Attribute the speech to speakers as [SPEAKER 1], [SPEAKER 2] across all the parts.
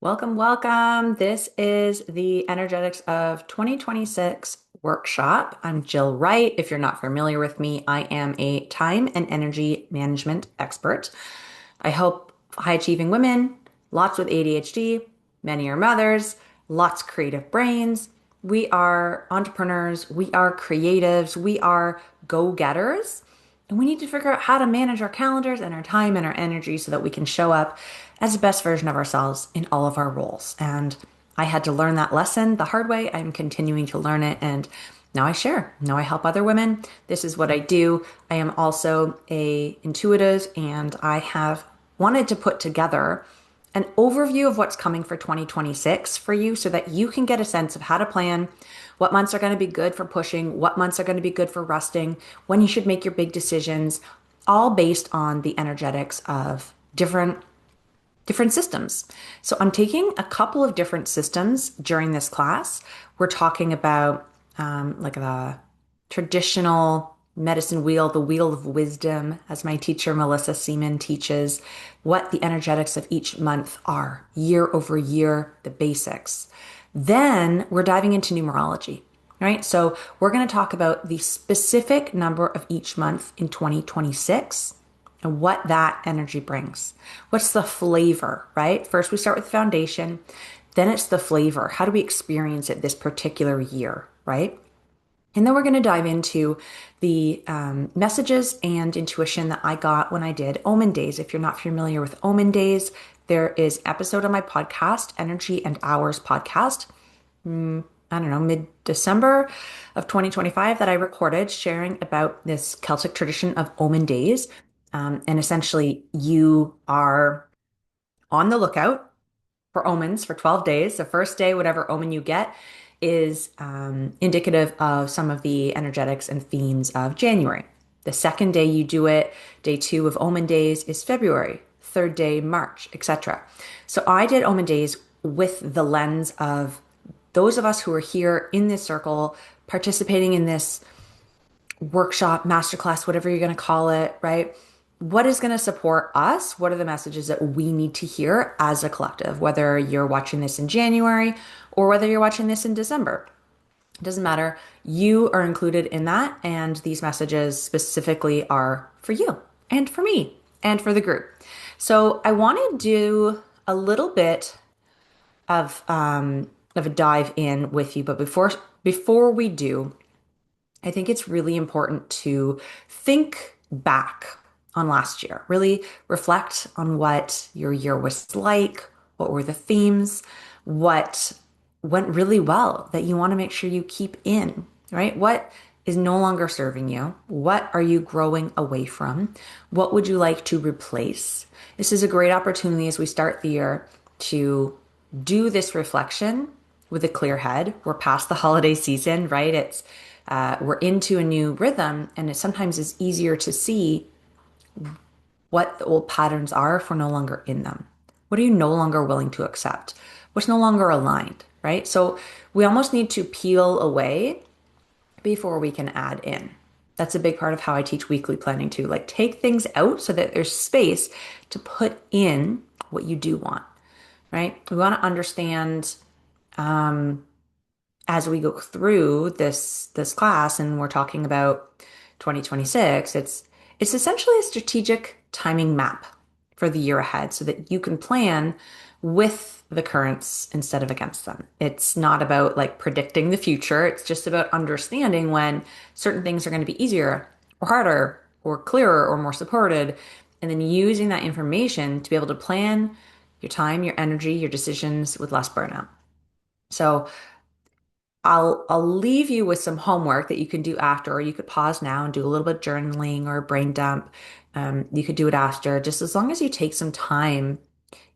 [SPEAKER 1] Welcome, welcome. This is the Energetics of 2026 workshop. I'm Jill Wright. If you're not familiar with me, I am a time and energy management expert. I help high achieving women, lots with ADHD, many are mothers, lots creative brains. We are entrepreneurs, we are creatives, we are go-getters. And we need to figure out how to manage our calendars and our time and our energy so that we can show up as the best version of ourselves in all of our roles. And I had to learn that lesson the hard way. I'm continuing to learn it. And now I share. Now I help other women. This is what I do. I am also a intuitive and I have wanted to put together an overview of what's coming for 2026 for you so that you can get a sense of how to plan what months are going to be good for pushing, what months are going to be good for resting, when you should make your big decisions, all based on the energetics of different systems. So I'm taking a couple of different systems during this class. We're talking about like the traditional medicine wheel, the wheel of wisdom, as my teacher Mellissa Seaman teaches, what the energetics of each month are, year over year, the basics. Then we're diving into numerology, right? So we're going to talk about the specific number of each month in 2026 and what that energy brings. What's the flavor, right? First, we start with the foundation, then it's the flavor. How do we experience it this particular year, right? And then we're going to dive into the messages and intuition that I got when I did Omen Days. If you're not familiar with Omen Days, there is an episode on my podcast, Energy and Hours podcast. I don't know, mid-December of 2025 that I recorded sharing about this Celtic tradition of Omen Days. And essentially, you are on the lookout for omens for 12 days. The first day, whatever omen you get, is indicative of some of the energetics and themes of January. The second day you do it, day two of Omen Days, is February. Third day, March, etc. So I did Omen Days with the lens of those of us who are here in this circle, participating in this workshop, masterclass, whatever you're going to call it, right? What is going to support us? What are the messages that we need to hear as a collective, whether you're watching this in January or whether you're watching this in December? It doesn't matter. You are included in that, and these messages specifically are for you and for me and for the group. So I want to do a little bit of a dive in with you, but before we do, I think it's really important to think back on last year. Really reflect on what your year was like, what were the themes, what went really well that you want to make sure you keep in, right? What is no longer serving you? What are you growing away from? What would you like to replace? This is a great opportunity as we start the year to do this reflection with a clear head. We're past the holiday season, right? We're into a new rhythm, and it sometimes is easier to see what the old patterns are if we're no longer in them. What are you no longer willing to accept? What's no longer aligned, right? So we almost need to peel away before we can add in. That's a big part of how I teach weekly planning too. Like take things out so that there's space to put in what you do want, right? We want to understand as we go through this class and we're talking about 2026, it's essentially a strategic timing map for the year ahead so that you can plan with the currents instead of against them. It's not about like predicting the future. It's just about understanding when certain things are going to be easier or harder or clearer or more supported, and then using that information to be able to plan your time, your energy, your decisions with less burnout. So I'll leave you with some homework that you can do after, or you could pause now and do a little bit of journaling or a brain dump. You could do it after, just as long as you take some time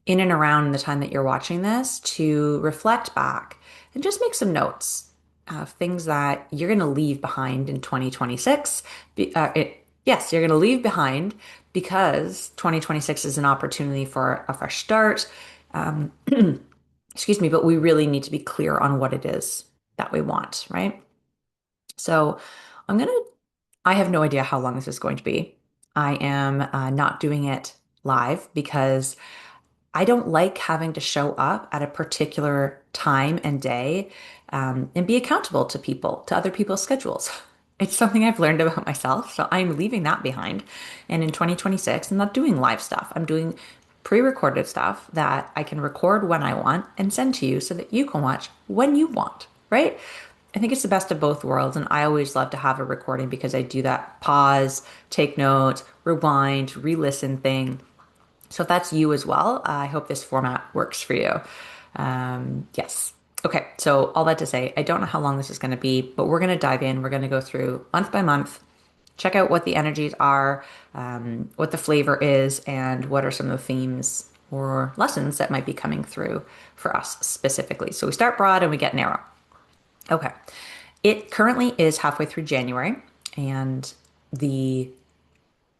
[SPEAKER 1] in and around the time that you're watching this to reflect back and just make some notes of things that you're going to leave behind in 2026. Yes, you're going to leave behind because 2026 is an opportunity for a fresh start. Um, excuse me, but we really need to be clear on what it is that we want, right? So I'm gonna, I have no idea how long this is going to be. I am not doing it live because I don't like having to show up at a particular time and day, and be accountable to people, to other people's schedules. It's something I've learned about myself, so I'm leaving that behind. And in 2026, I'm not doing live stuff. I'm doing pre-recorded stuff that I can record when I want and send to you so that you can watch when you want, right? I think it's the best of both worlds, and I always love to have a recording because I do that pause, take notes, rewind, re-listen thing. So if that's you as well, I hope this format works for you. Yes. Okay, so all that to say, I don't know how long this is going to be, but we're going to dive in. We're going to go through month by month, check out what the energies are, what the flavor is, and what are some of the themes or lessons that might be coming through for us specifically. So we start broad and we get narrow. Okay. It currently is halfway through January, and the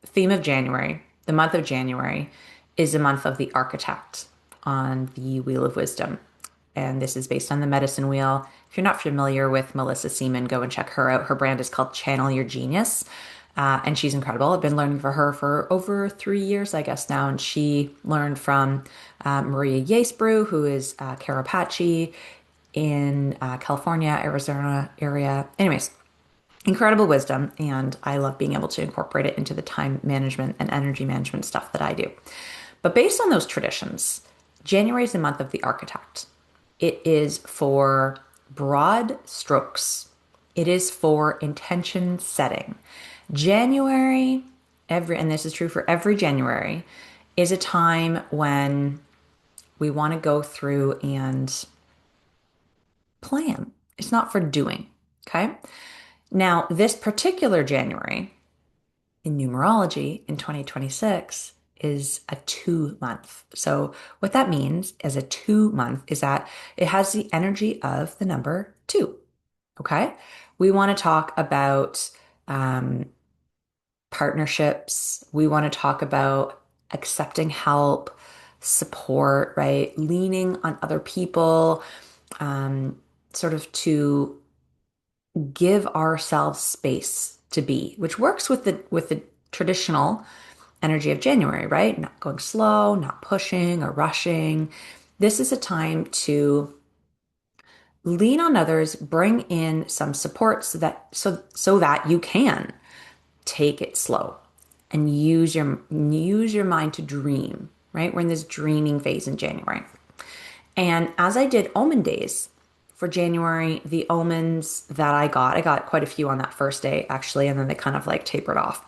[SPEAKER 1] theme of January, the month of January, is the month of the architect on the Wheel of Wisdom. And this is based on the medicine wheel. If you're not familiar with Mellissa Seaman, go and check her out. Her brand is called Channel Your Genius. And she's incredible. I've been learning for her for over 3 years, I guess now. And she learned from Maria Yesbrew, who is Karapachi in California, Arizona area. Anyways, incredible wisdom, and I love being able to incorporate it into the time management and energy management stuff that I do. But based on those traditions, January is the month of the architect. It is for broad strokes. It is for intention setting. January, and this is true for every January, is a time when we want to go through and plan. It's not for doing. Okay. Now, this particular January in numerology in 2026 is a 2 month. So, what that means as a 2 month is that it has the energy of the number two. Okay. We want to talk about um, partnerships. We want to talk about accepting help, support, right? Leaning on other people, sort of to give ourselves space to be, which works with the traditional energy of January, right? Not going slow, not pushing or rushing. This is a time to lean on others, bring in some support so that you can take it slow and use your mind to dream, right? We're in this dreaming phase in January. And as I did Omen days for January, the omens that I got quite a few on that first day, actually, and then they kind of like tapered off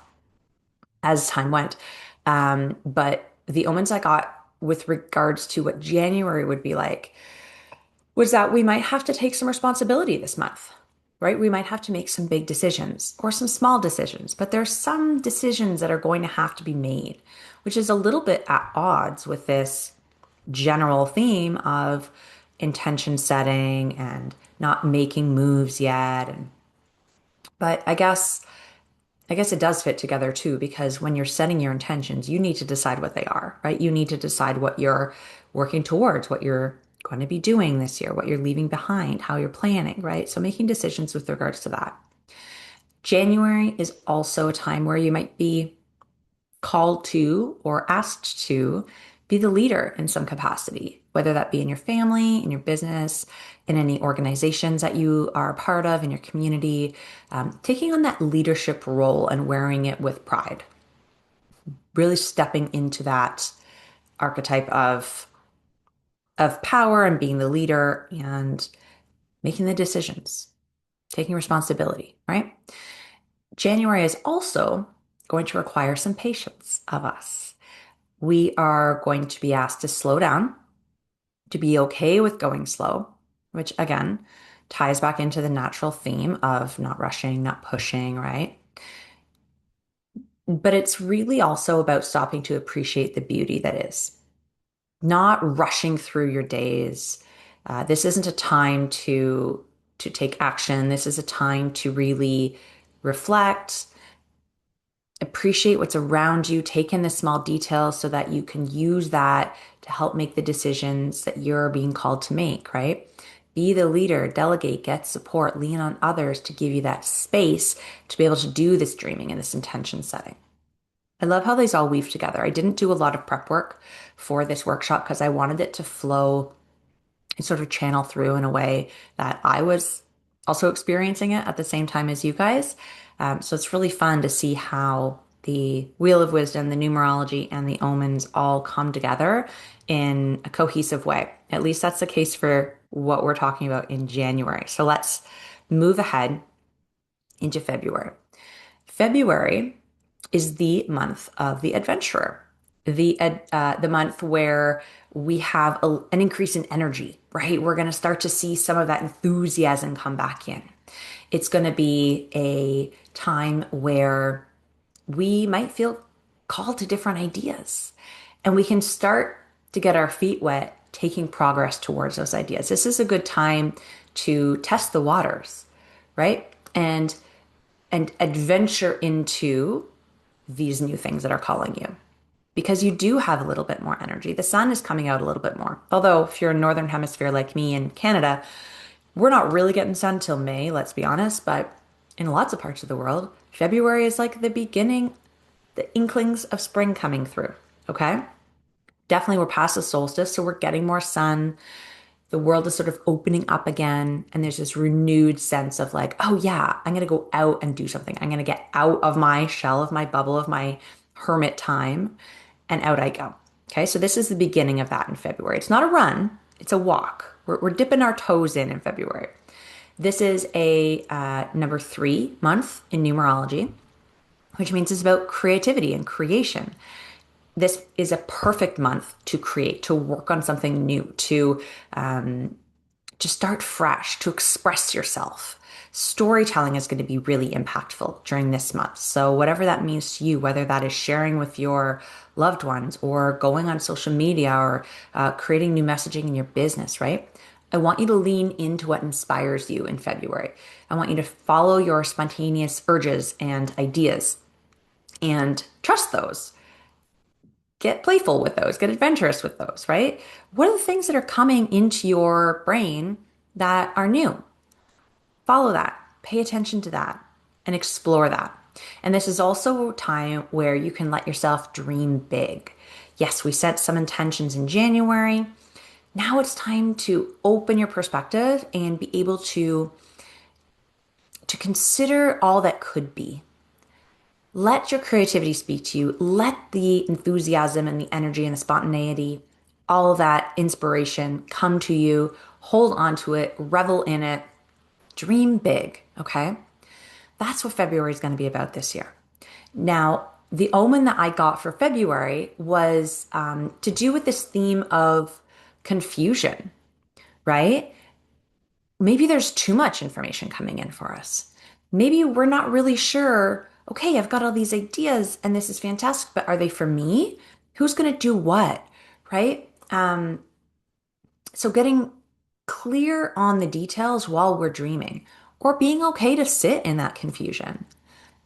[SPEAKER 1] as time went. But the omens I got with regards to what January would be like was that we might have to take some responsibility this month, right? We might have to make some big decisions or some small decisions, but there's some decisions that are going to have to be made, which is a little bit at odds with this general theme of intention setting and not making moves yet. But I guess it does fit together too, because when you're setting your intentions, you need to decide what they are, right? You need to decide what you're working towards, what you're going to be doing this year, what you're leaving behind, how you're planning, right? So making decisions with regards to that. January is also a time where you might be called to or asked to be the leader in some capacity, whether that be in your family, in your business, in any organizations that you are a part of, in your community, taking on that leadership role and wearing it with pride, really stepping into that archetype of power and being the leader and making the decisions, taking responsibility, right? January is also going to require some patience of us. We are going to be asked to slow down, to be okay with going slow, which again ties back into the natural theme of not rushing, not pushing, right? But it's really also about stopping to appreciate the beauty that is, not rushing through your days. This isn't a time to take action. This is a time to really reflect, appreciate what's around you, take in the small details so that you can use that to help make the decisions that you're being called to make, right? Be the leader, delegate, get support, lean on others to give you that space to be able to do this dreaming and this intention setting. I love how these all weave together. I didn't do a lot of prep work for this workshop because I wanted it to flow and sort of channel through in a way that I was also experiencing it at the same time as you guys. So it's really fun to see how the Wheel of Wisdom, the numerology, and the omens all come together in a cohesive way. At least that's the case for what we're talking about in January. So let's move ahead into February. February is the month of the adventurer, the month where we have an increase in energy, right? We're going to start to see some of that enthusiasm come back in. It's going to be a time where we might feel called to different ideas, and we can start to get our feet wet, taking progress towards those ideas. This is a good time to test the waters, right? And adventure into these new things that are calling you because you do have a little bit more energy. The sun is coming out a little bit more. Although, if you're in Northern Hemisphere like me in Canada, we're not really getting sun till May, let's be honest. But in lots of parts of the world, February is like the beginning, the inklings of spring coming through. Okay. Definitely, we're past the solstice, so we're getting more sun. The world is sort of opening up again, and there's this renewed sense of like, oh yeah, I'm gonna go out and do something. I'm gonna get out of my shell, of my bubble, of my hermit time, and out I go. Okay, so this is the beginning of that in February. It's not a run, it's a walk. We're dipping our toes in February. This is a number 3 month in numerology, which means it's about creativity and creation. This is a perfect month to create, to work on something new, to start fresh, to express yourself. Storytelling is going to be really impactful during this month. So, whatever that means to you, whether that is sharing with your loved ones or going on social media or creating new messaging in your business, right? I want you to lean into what inspires you in February. I want you to follow your spontaneous urges and ideas and trust those. Get playful with those, get adventurous with those, right? What are the things that are coming into your brain that are new? Follow that, pay attention to that, and explore that. And this is also a time where you can let yourself dream big. Yes, we set some intentions in January. Now it's time to open your perspective and be able to consider all that could be. Let your creativity speak to you. Let the enthusiasm and the energy and the spontaneity, all of that inspiration come to you. Hold on to it, revel in it, dream big, okay? That's what February is going to be about this year. Now, the omen that I got for February was to do with this theme of confusion, right? Maybe there's too much information coming in for us. Maybe we're not really sure. Okay, I've got all these ideas and this is fantastic, but are they for me? Who's going to do what? Right? So getting clear on the details while we're dreaming or being okay to sit in that confusion.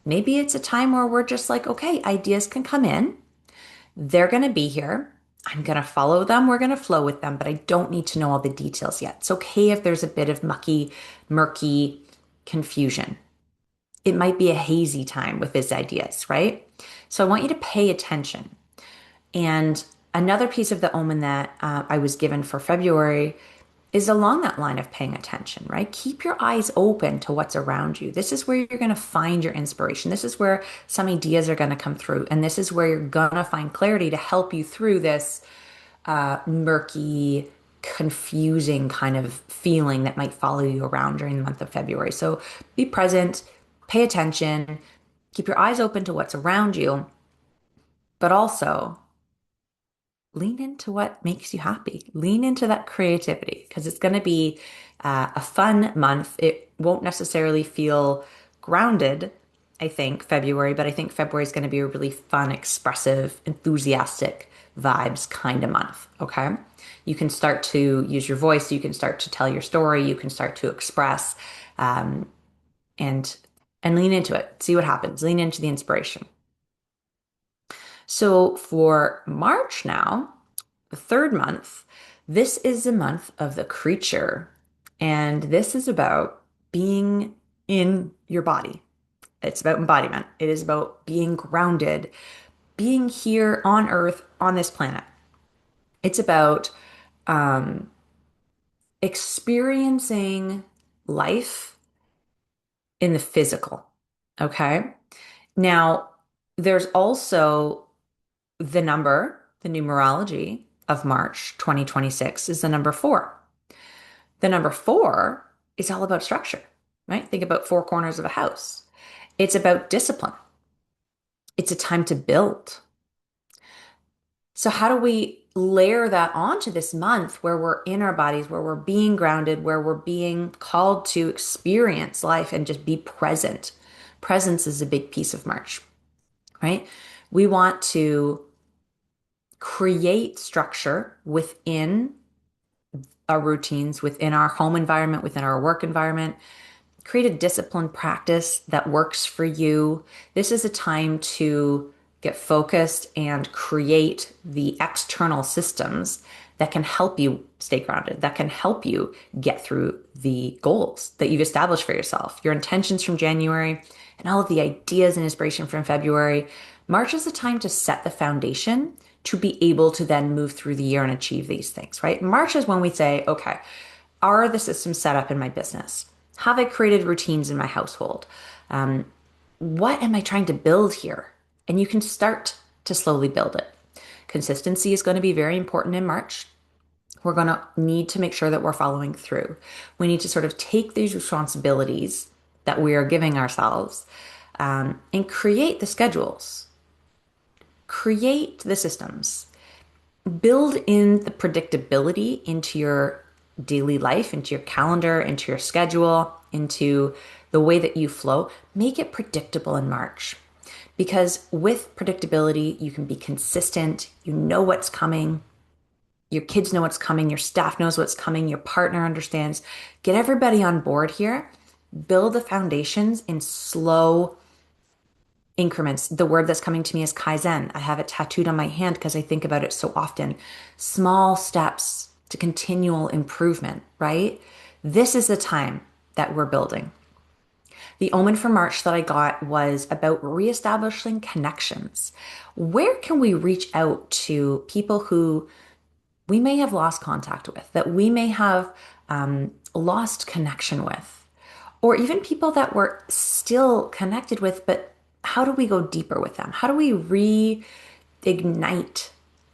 [SPEAKER 1] Maybe it's a time where we're just like, okay, ideas can come in. They're going to be here. I'm going to follow them. We're going to flow with them, but I don't need to know all the details yet. It's okay if there's a bit of mucky, murky confusion. It might be a hazy time with his ideas, right? So I want you to pay attention. And another piece of the omen that I was given for February is along that line of paying attention, right? Keep your eyes open to what's around you. This is where you're going to find your inspiration. This is where some ideas are going to come through. And this is where you're going to find clarity to help you through this murky, confusing kind of feeling that might follow you around during the month of February. So be present, pay attention, keep your eyes open to what's around you, but also lean into what makes you happy. Lean into that creativity because it's going to be a fun month. It won't necessarily feel grounded, I think, February, but I think February is going to be a really fun, expressive, enthusiastic vibes kind of month. Okay. You can start to use your voice. You can start to tell your story. You can start to express um, and and lean into it. See what happens. Lean into the inspiration. So for March now, the 3rd month, this is the month of the creature. And this is about being in your body. It's about embodiment. It is about being grounded, being here on Earth, on this planet. It's about um, experiencing life in the physical. Okay. Now, there's also the numerology of March 2026 is the number four. The number four is all about structure, right? Think about four corners of a house. It's about discipline. It's a time to build. So, how do we layer that onto this month where we're in our bodies, where we're being grounded, where we're being called to experience life and just be present? Presence is a big piece of March, right? We want to create structure within our routines, within our home environment, within our work environment. Create a disciplined practice that works for you. This is a time to get focused and create the external systems that can help you stay grounded, that can help you get through the goals that you've established for yourself, your intentions from January, and all of the ideas and inspiration from February. March is the time to set the foundation to be able to then move through the year and achieve these things, right? March is when we say, okay, are the systems set up in my business? Have I created routines in my household? Um, what am I trying to build here? And you can start to slowly build it. Consistency is going to be very important in March. We're going to need to make sure that we're following through. We need to sort of take these responsibilities that we are giving ourselves and create the schedules, create the systems, build in the predictability into your daily life, into your calendar, into your schedule, into the way that you flow. Make it predictable in March because with predictability, you can be consistent. You know what's coming. Your kids know what's coming. Your staff knows what's coming. Your partner understands. Get everybody on board here. Build the foundations in slow increments. The word that's coming to me is Kaizen. I have it tattooed on my hand because I think about it so often. Small steps to continual improvement, right? This is the time that we're building. The omen for March that I got was about reestablishing connections. Where can we reach out to people who we may have lost contact with, that we may have lost connection with, or even people that we're still connected with, but how do we go deeper with them? How do we reignite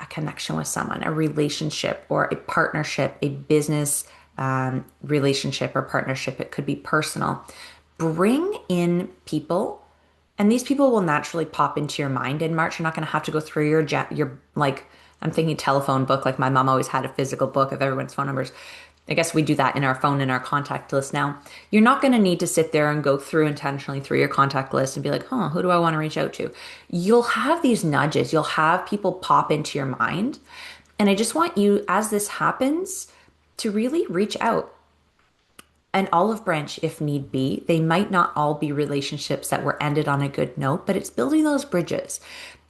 [SPEAKER 1] a connection with someone, a relationship or a partnership, a business relationship or partnership? It could be personal. Bring in people, and these people will naturally pop into your mind in March. You're not going to have to go through your like, I'm thinking telephone book. Like my mom always had a physical book of everyone's phone numbers. I guess we do that in our phone, in our contact list now. You're not going to need to sit there and go through intentionally through your contact list and be like, huh, who do I want to reach out to? You'll have these nudges. You'll have people pop into your mind. And I just want you, as this happens, to really reach out. An olive branch if need be. They might not all be relationships that were ended on a good note, but it's building those bridges.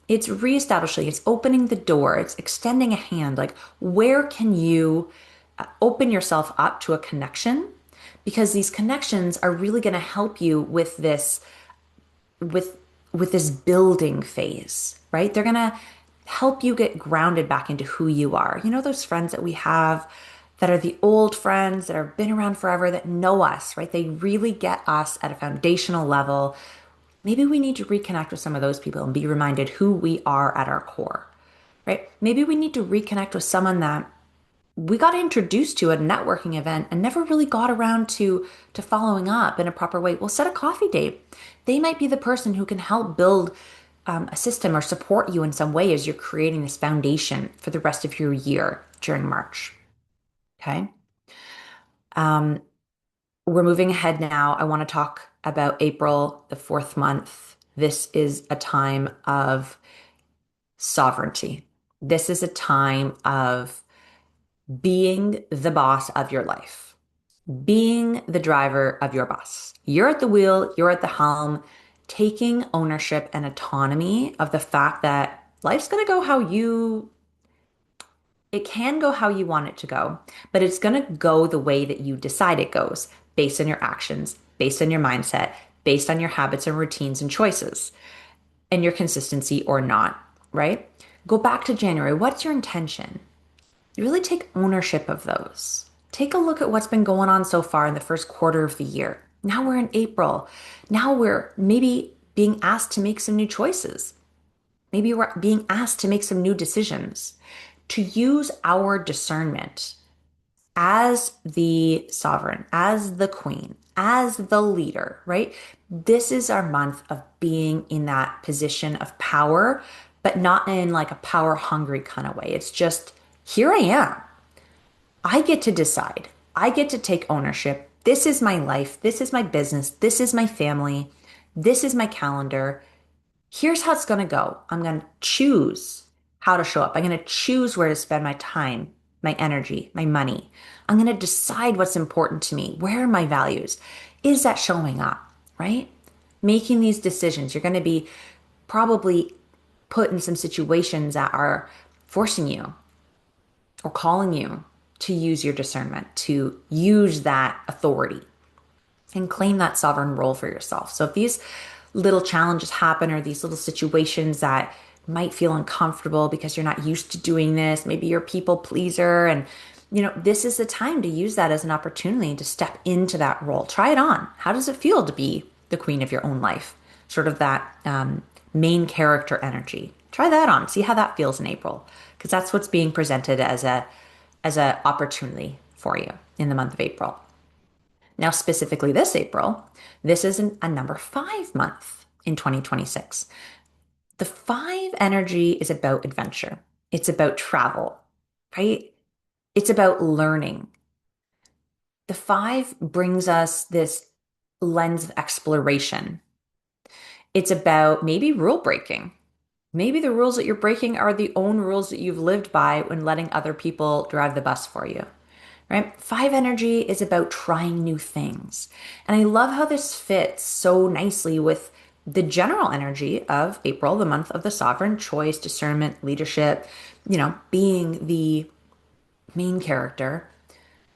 [SPEAKER 1] It's reestablishing, it's opening the door, it's extending a hand. Like, where can you open yourself up to a connection? Because these connections are really going to help you with this building phase, right? They're going to help you get grounded back into who you are. You know, those friends that we have that are the old friends that have been around forever that know us, right? They really get us at a foundational level. Maybe we need to reconnect with some of those people and be reminded who we are at our core, right? Maybe we need to reconnect with someone that we got introduced to at a networking event and never really got around to following up in a proper way. Well, set a coffee date. They might be the person who can help build a system or support you in some way as you're creating this foundation for the rest of your year during March. Okay. Um, we're moving ahead now. I want to talk about April, the fourth month. This is a time of sovereignty. This is a time of being the boss of your life, being the driver of your bus. You're at the wheel, you're at the helm, taking ownership and autonomy of the fact that life's going to go it can go how you want it to go, but it's going to go the way that you decide it goes based on your actions, based on your mindset, based on your habits and routines and choices and your consistency or not. right? Go back to January. What's your intention? You really take ownership of those. Take a look at what's been going on so far in the first quarter of the year. Now we're in April. Now we're maybe being asked to make some new choices. Maybe we're being asked to make some new decisions. To use our discernment as the sovereign, as the queen, as the leader, right? This is our month of being in that position of power, but not in like a power hungry kind of way. It's just, here I am. I get to decide. I get to take ownership. This is my life. This is my business. This is my family. This is my calendar. Here's how it's going to go. I'm going to choose how to show up. I'm going to choose where to spend my time, my energy, my money. I'm going to decide what's important to me. Where are my values? Is that showing up, right? Making these decisions. You're going to be probably put in some situations that are forcing you or calling you to use your discernment, to use that authority and claim that sovereign role for yourself. So if these little challenges happen or these little situations that might feel uncomfortable because you're not used to doing this, maybe you're a people pleaser and this is the time to use that as an opportunity to step into that role. Try it on. How does it feel to be the queen of your own life? Sort of that main character energy. Try that on. See how that feels in April, because that's what's being presented as a opportunity for you in the month of April. Now, specifically this April, this is a number 5 month in 2026. The 5 energy is about adventure. It's about travel, right? It's about learning. The 5 brings us this lens of exploration. It's about maybe rule breaking. Maybe the rules that you're breaking are the own rules that you've lived by when letting other people drive the bus for you, right? 5 energy is about trying new things. And I love how this fits so nicely with the general energy of April, the month of the sovereign, choice, discernment, leadership, being the main character.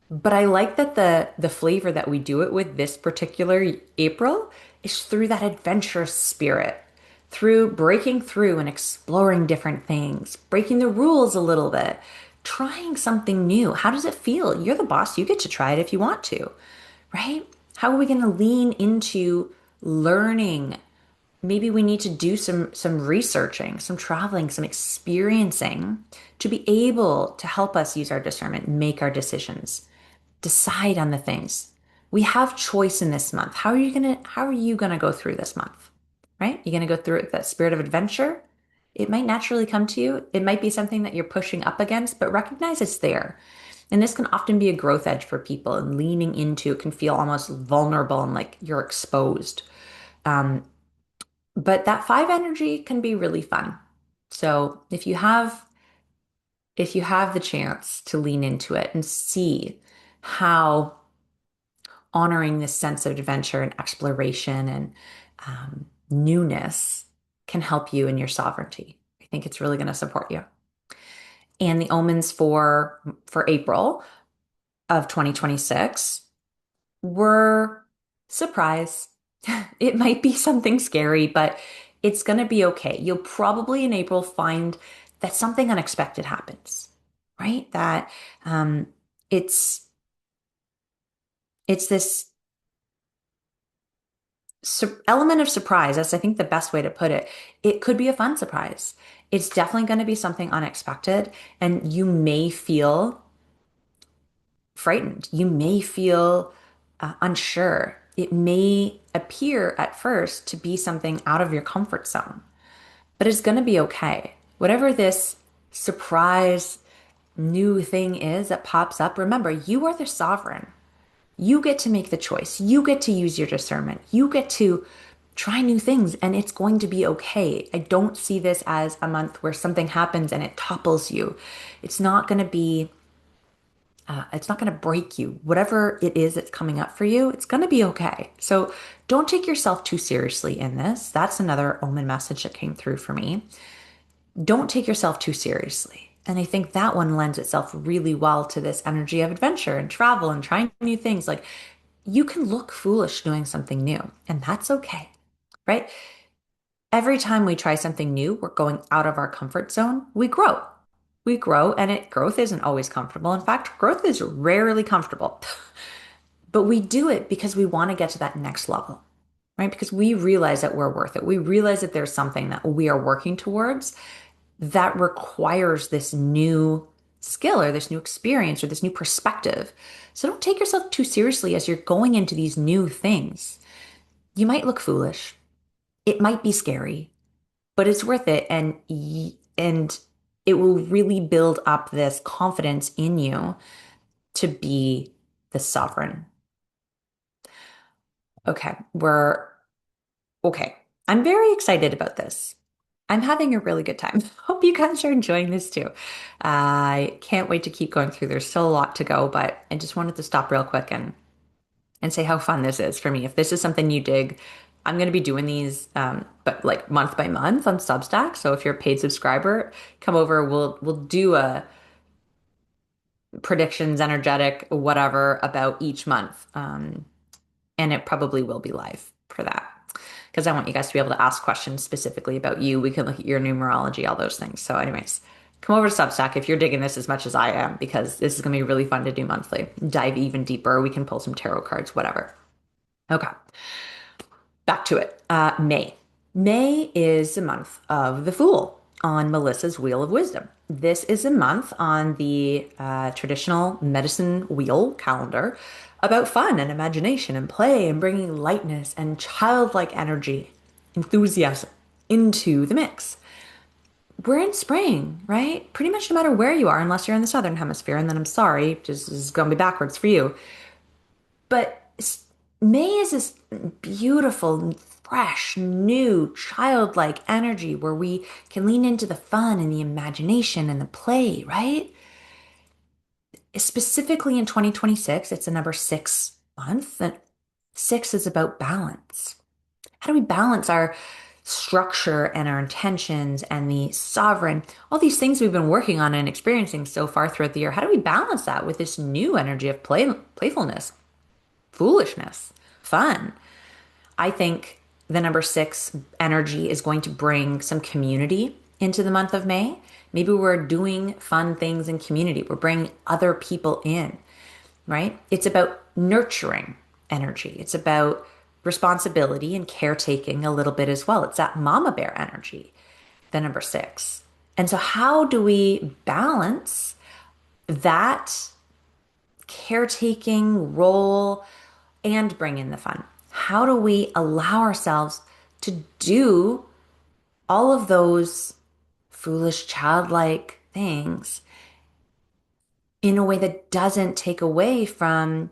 [SPEAKER 1] But I like that the flavor that we do it with this particular April is through that adventurous spirit, through breaking through and exploring different things, breaking the rules a little bit, trying something new. How does it feel? You're the boss. You get to try it if you want to, right? How are we going to lean into learning? Maybe we need to do some researching, some traveling, some experiencing to be able to help us use our discernment, make our decisions, decide on the things. We have choice in this month. How are you gonna go through this month? Right? You're gonna go through it with that spirit of adventure. It might naturally come to you. It might be something that you're pushing up against, but recognize it's there. And this can often be a growth edge for people, and leaning into it can feel almost vulnerable and like you're exposed. Um, but that 5 energy can be really fun. So if you have the chance to lean into it and see how honoring this sense of adventure and exploration and newness can help you in your sovereignty. I think it's really going to support you. And the omens for April of 2026 were surprise. It might be something scary, but it's going to be okay. You'll probably in April find that something unexpected happens, right? That it's it's this element of surprise. That's, I think, the best way to put it. It could be a fun surprise. It's definitely going to be something unexpected, and you may feel frightened. You may feel unsure. It may appear at first to be something out of your comfort zone, but it's going to be okay. Whatever this surprise new thing is that pops up, remember, you are the sovereign. You get to make the choice. You get to use your discernment. You get to try new things, and it's going to be okay. I don't see this as a month where something happens and it topples you. It's not going to be, it's not going to break you. Whatever it is that's coming up for you, it's going to be okay. So don't take yourself too seriously in this. That's another Omen message that came through for me. Don't take yourself too seriously. And I think that one lends itself really well to this energy of adventure and travel and trying new things. Like, you can look foolish doing something new, and that's okay, right? Every time we try something new, we're going out of our comfort zone. We grow. We grow, and growth isn't always comfortable. In fact, growth is rarely comfortable. But we do it because we want to get to that next level, right? Because we realize that we're worth it. We realize that there's something that we are working towards that requires this new skill or this new experience or this new perspective. So don't take yourself too seriously as you're going into these new things. You might look foolish. It might be scary, but it's worth it, and it will really build up this confidence in you to be the sovereign. Okay, we're okay. I'm very excited about this. I'm having a really good time. Hope you guys are enjoying this too. I can't wait to keep going through. There's still a lot to go, but I just wanted to stop real quick and say how fun this is for me. If this is something you dig, I'm going to be doing these, but like month by month on Substack. So if you're a paid subscriber, come over. We'll do a predictions, energetic, whatever about each month, and it probably will be live for that because I want you guys to be able to ask questions specifically about you. We can look at your numerology, all those things. So, anyways. Come over to Substack if you're digging this as much as I am, because this is going to be really fun to do monthly. Dive even deeper. We can pull some tarot cards, whatever. Okay. Back to it. May. May is the month of the Fool on Melissa's Wheel of Wisdom. This is a month on the traditional medicine wheel calendar about fun and imagination and play and bringing lightness and childlike energy, enthusiasm into the mix. We're in spring, right? Pretty much no matter where you are, unless you're in the southern hemisphere, and then I'm sorry, this is going to be backwards for you. But May is this beautiful, fresh, new, childlike energy where we can lean into the fun and the imagination and the play, right? Specifically in 2026, it's a number 6 month, and 6 is about balance. How do we balance our structure and our intentions and the sovereign, all these things we've been working on and experiencing so far throughout the year? How do we balance that with this new energy of playfulness, foolishness, fun? I think the number 6 energy is going to bring some community into the month of May. Maybe we're doing fun things in community. We're bringing other people in, right? It's about nurturing energy. It's about responsibility and caretaking a little bit as well. It's that mama bear energy, the number 6. And so, how do we balance that caretaking role and bring in the fun? How do we allow ourselves to do all of those foolish, childlike things in a way that doesn't take away from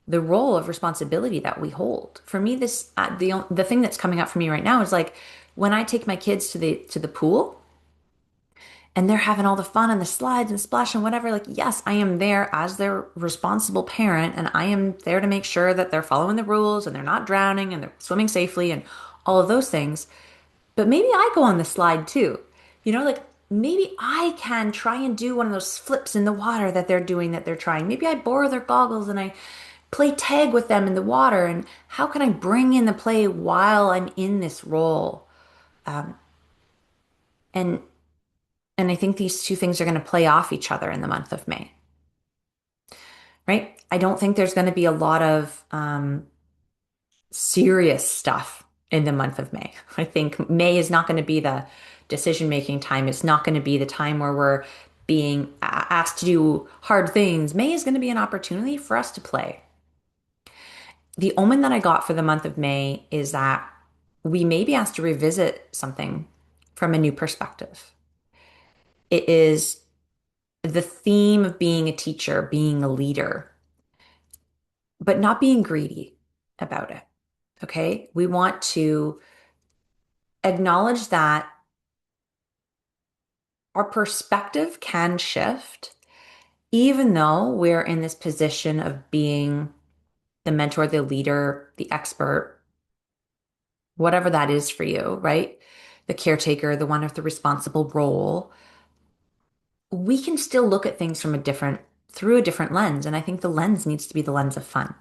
[SPEAKER 1] the role of responsibility that we hold? For me, this the thing that's coming up for me right now is like when I take my kids to the pool and they're having all the fun and the slides and splash and whatever. Like, yes, I am there as their responsible parent, and I am there to make sure that they're following the rules and they're not drowning and they're swimming safely and all of those things. But maybe I go on the slide too. Like maybe I can try and do one of those flips in the water that they're doing, that they're trying. Maybe I borrow their goggles and I play tag with them in the water. And how can I bring in the play while I'm in this role? And I think these two things are going to play off each other in the month of May, right? I don't think there's going to be a lot of serious stuff in the month of May. I think May is not going to be the decision-making time. It's not going to be the time where we're being asked to do hard things. May is going to be an opportunity for us to play. The omen that I got for the month of May is that we may be asked to revisit something from a new perspective. It is the theme of being a teacher, being a leader, but not being greedy about it. Okay. We want to acknowledge that our perspective can shift, even though we're in this position of being the mentor, the leader, the expert, whatever that is for you, right? The caretaker, the one with the responsible role. We can still look at things through a different lens. And I think the lens needs to be the lens of fun,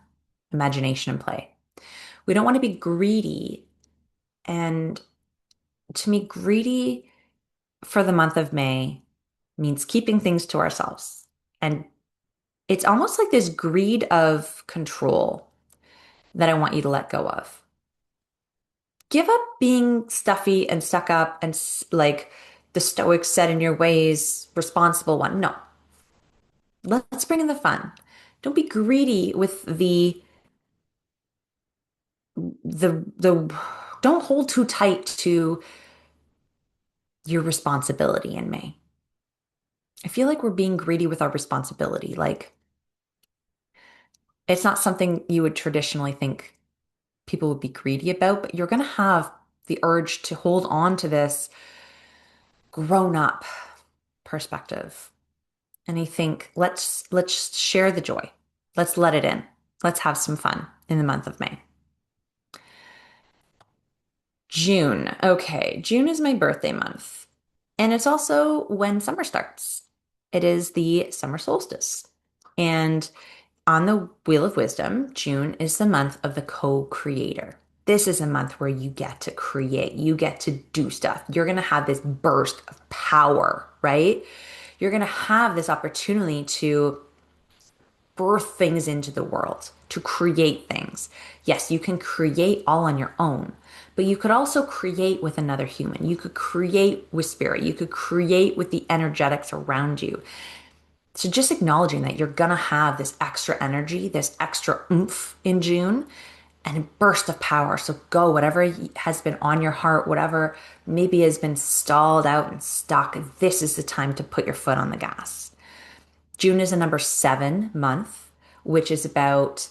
[SPEAKER 1] imagination, and play. We don't want to be greedy and To me, greedy for the month of May means keeping things to ourselves. And it's almost like this greed of control that I want you to let go of. Give up being stuffy and stuck up and like the stoic set in your ways, responsible one. No, let's bring in the fun. Don't be greedy with the don't hold too tight to your responsibility in May. I feel like we're being greedy with our responsibility. Like it's not something you would traditionally think people would be greedy about, but you're going to have the urge to hold on to this grown up perspective. And I think let's share the joy. Let's let it in. Let's have some fun in the month of May. June. Okay, June is my birthday month. And it's also when summer starts. It is the summer solstice. And on the Wheel of Wisdom, June is the month of the co-creator. This is a month where you get to create, you get to do stuff. You're going to have this burst of power, right? You're going to have this opportunity to birth things into the world, to create things. Yes, you can create all on your own, but you could also create with another human. You could create with spirit. You could create with the energetics around you. So just acknowledging that you're gonna have this extra energy, this extra oomph in June and a burst of power. So go, whatever has been on your heart, whatever maybe has been stalled out and stuck, this is the time to put your foot on the gas. June is a number 7 month, which is about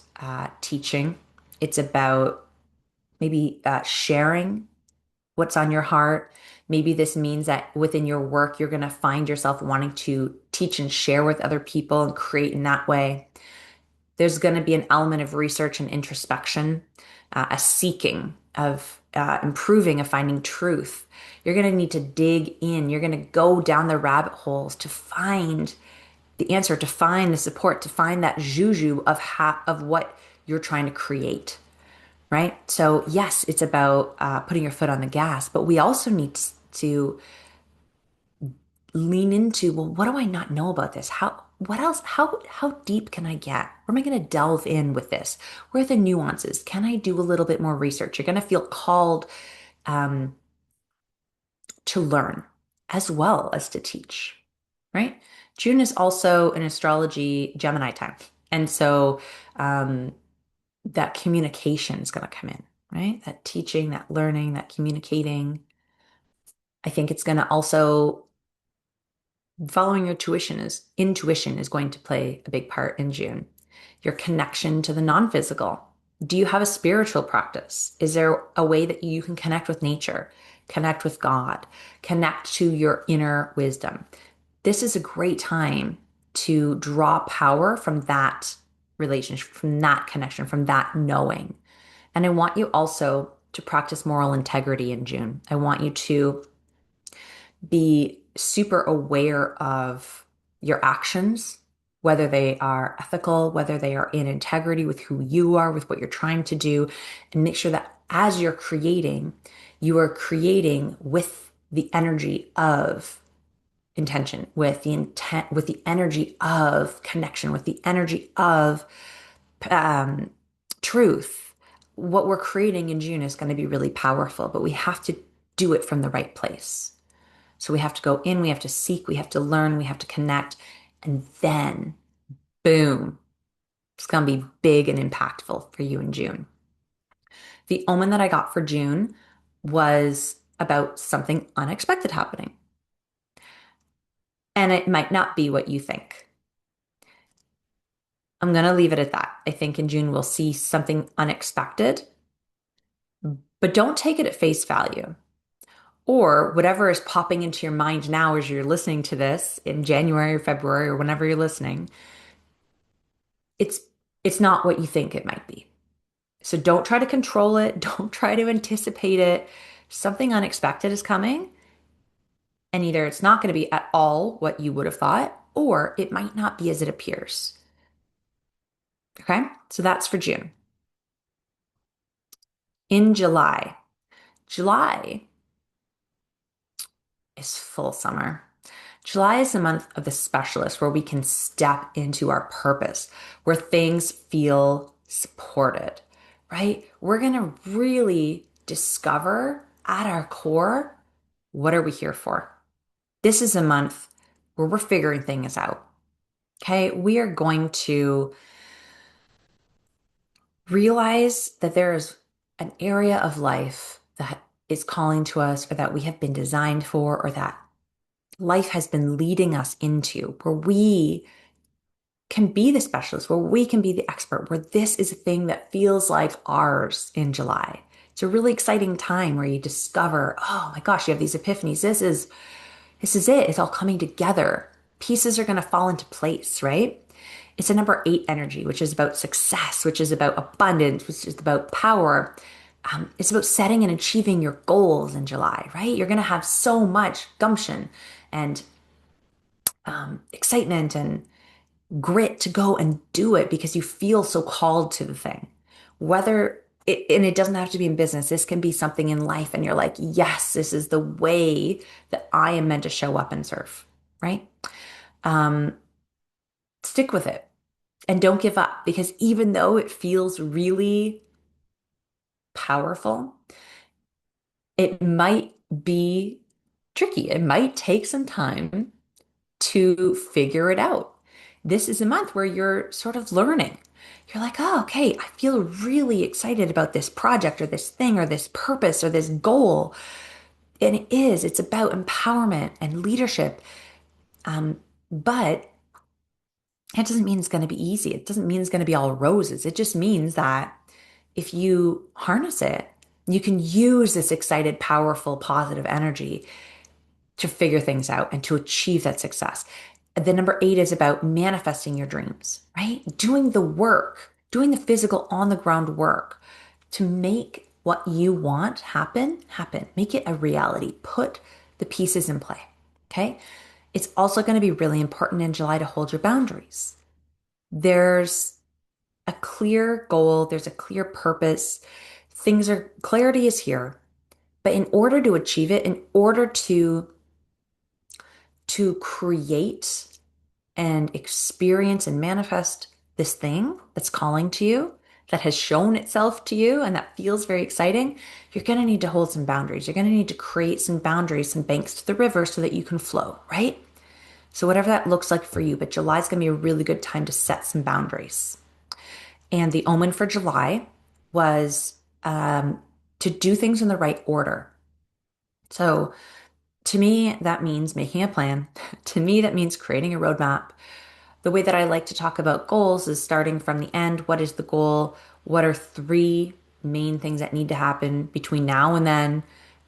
[SPEAKER 1] teaching. It's about maybe sharing what's on your heart. Maybe this means that within your work, you're going to find yourself wanting to teach and share with other people and create in that way. There's going to be an element of research and introspection, a seeking of improving, of finding truth. You're going to need to dig in. You're going to go down the rabbit holes to find the answer, to find the support, to find that juju of of what you're trying to create, right? So yes, it's about putting your foot on the gas, but we also need to lean into, well, what do I not know about this? What else? How deep can I get? Where am I going to delve in with this? Where are the nuances? Can I do a little bit more research? You're going to feel called um, to learn as well as to teach, right? June is also an astrology Gemini time. And so um, that communication is going to come in, right? That teaching, that learning, that communicating. I think it's going to also following your intuition is going to play a big part in June. Your connection to the non-physical. Do you have a spiritual practice? Is there a way that you can connect with nature, connect with God, connect to your inner wisdom? This is a great time to draw power from that relationship, from that connection, from that knowing. And I want you also to practice moral integrity in June. I want you to be super aware of your actions, whether they are ethical, whether they are in integrity with who you are, with what you're trying to do, and make sure that as you're creating, you are creating with the energy of intention, with the intent, with the energy of connection, with the energy of um, truth. What we're creating in June is going to be really powerful, but we have to do it from the right place. So we have to go in, we have to seek, we have to learn, we have to connect, and then boom, it's going to be big and impactful for you in June. The omen that I got for June was about something unexpected happening. And it might not be what you think. I'm going to leave it at that. I think in June we'll see something unexpected, but don't take it at face value. Or whatever is popping into your mind now as you're listening to this in January or February or whenever you're listening, it's it's not what you think it might be. So don't try to control it, don't try to anticipate it. Something unexpected is coming, and either it's not going to be at all what you would have thought, or it might not be as it appears. Okay? So that's for June. In July. July is full summer. July is the month of the specialist where we can step into our purpose, where things feel supported, right? We're going to really discover at our core, what are we here for? This is a month where we're figuring things out. Okay. We are going to realize that there is an area of life that is calling to us or that we have been designed for or that life has been leading us into, where we can be the specialist, where we can be the expert, where this is a thing that feels like ours in July. It's a really exciting time where you discover, oh my gosh, you have these epiphanies. This is it. It's all coming together. Pieces are going to fall into place, right? It's a number eight energy, which is about success, which is about abundance, which is about power. It's about setting and achieving your goals in July, right? You're going to have so much gumption and excitement and grit to go and do it because you feel so called to the thing. And it doesn't have to be in business, this can be something in life, and you're like, yes, this is the way that I am meant to show up and serve, right? Um, Stick with it and don't give up because even though it feels really powerful, it might be tricky. It might take some time to figure it out. This is a month where you're sort of learning. You're like, oh, okay, I feel really excited about this project or this thing or this purpose or this goal. And it's about empowerment and leadership. But it doesn't mean it's going to be easy. It doesn't mean it's going to be all roses. It just means that if you harness it, you can use this excited, powerful, positive energy to figure things out and to achieve that success. The number eight is about manifesting your dreams, right? Doing the work, doing the physical on the ground work to make what you want happen. Make it a reality. Put the pieces in play. Okay. It's also going to be really important in July to hold your boundaries. There's a clear goal, there's a clear purpose. Clarity is here. But in order to achieve it, in order to create and experience and manifest this thing that's calling to you, that has shown itself to you, and that feels very exciting, you're going to need to hold some boundaries. You're going to need to create some boundaries, some banks to the river so that you can flow, right? So, whatever that looks like for you, but July is going to be a really good time to set some boundaries. And the omen for July was to do things in the right order. So, to me, that means making a plan. To me, that means creating a roadmap. The way that I like to talk about goals is starting from the end. What is the goal? What are three main things that need to happen between now and then?